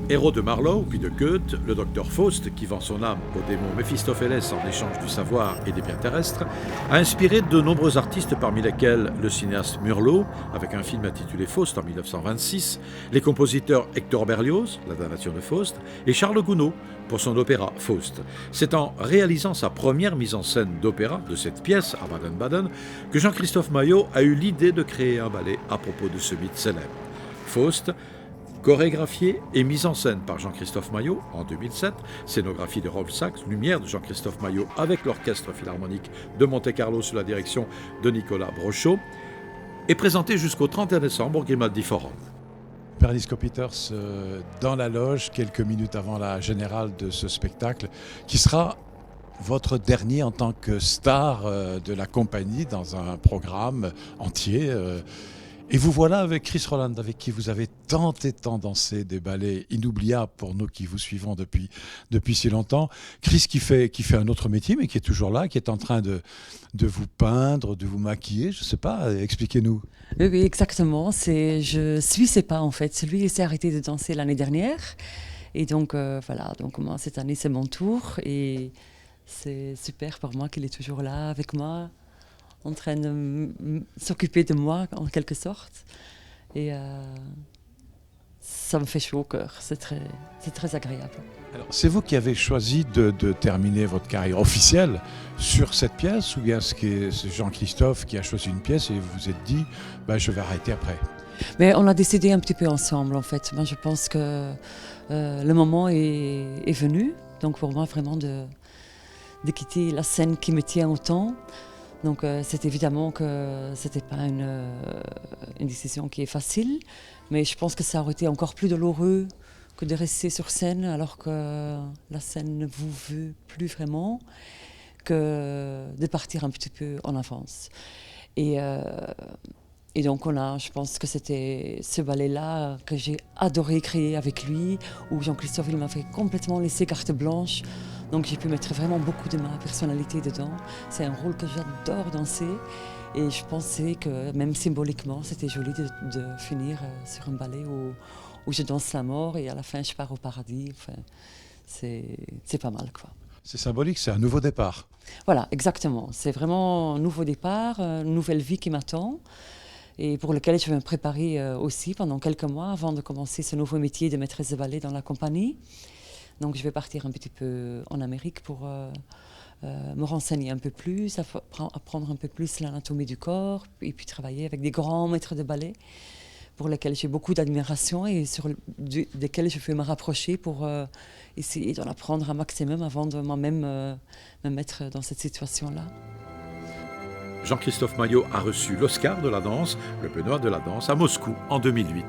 Héros de Marlowe puis de Goethe, le docteur Faust, qui vend son âme au démon Méphistophélès en échange du savoir et des biens terrestres, a inspiré de nombreux artistes, parmi lesquels le cinéaste Murnau, avec un film intitulé Faust en 1926, les compositeurs Hector Berlioz, La damnation de Faust, et Charles Gounod, pour son opéra Faust. C'est en réalisant sa première mise en scène d'opéra de cette pièce à Baden-Baden que Jean-Christophe Maillot a eu l'idée de créer un ballet à propos de ce mythe célèbre. Faust, chorégraphié et mise en scène par Jean-Christophe Maillot en 2007, scénographie de Rolf Sachs, lumière de Jean-Christophe Maillot avec l'Orchestre Philharmonique de Monte-Carlo sous la direction de Nicolas Brochot, est présenté jusqu'au 31 décembre au Grimaldi Forum. Père Nisko Peters, dans la loge, quelques minutes avant la générale de ce spectacle, qui sera votre dernier en tant que star de la compagnie dans un programme entier. Et vous voilà avec Chris Roland, avec qui vous avez tant et tant dansé des ballets inoubliables pour nous qui vous suivons depuis si longtemps. Chris qui fait un autre métier, mais qui est toujours là, qui est en train de vous peindre, de vous maquiller, je ne sais pas, expliquez-nous. Oui, exactement. Je suis ses pas en fait. Lui, il s'est arrêté de danser l'année dernière. Et donc, voilà, donc moi, cette année, c'est mon tour. Et c'est super pour moi qu'il est toujours là avec moi, en train de s'occuper de moi en quelque sorte. Et ça me fait chaud au cœur, c'est très agréable. Alors, c'est vous qui avez choisi de terminer votre carrière officielle sur cette pièce, ou bien c'est Jean-Christophe qui a choisi une pièce et vous vous êtes dit je vais arrêter après? Mais on a décidé un petit peu ensemble en fait. Moi je pense que le moment est venu, donc pour moi vraiment de quitter la scène qui me tient autant. Donc c'est évidemment que c'était pas une décision qui est facile, mais je pense que ça aurait été encore plus douloureux que de rester sur scène alors que la scène ne vous veut plus vraiment, que de partir un petit peu en avance. Et donc je pense que c'était ce ballet-là que j'ai adoré créer avec lui, où Jean-Christophe il m'a fait complètement laisser carte blanche. Donc j'ai pu mettre vraiment beaucoup de ma personnalité dedans. C'est un rôle que j'adore danser. Et je pensais que même symboliquement, c'était joli de finir sur un ballet où je danse la mort et à la fin je pars au paradis. Enfin, c'est pas mal quoi. C'est symbolique, c'est un nouveau départ. Voilà, exactement. C'est vraiment un nouveau départ, une nouvelle vie qui m'attend. Et pour lequel je vais me préparer aussi pendant quelques mois avant de commencer ce nouveau métier de maîtresse de ballet dans la compagnie. Donc je vais partir un petit peu en Amérique pour me renseigner un peu plus, apprendre un peu plus l'anatomie du corps et puis travailler avec des grands maîtres de ballet pour lesquels j'ai beaucoup d'admiration et sur lesquels je peux me rapprocher pour essayer d'en apprendre un maximum avant de moi-même me mettre dans cette situation-là. Jean-Christophe Maillot a reçu l'Oscar de la danse, le Benoît de la danse, à Moscou en 2008.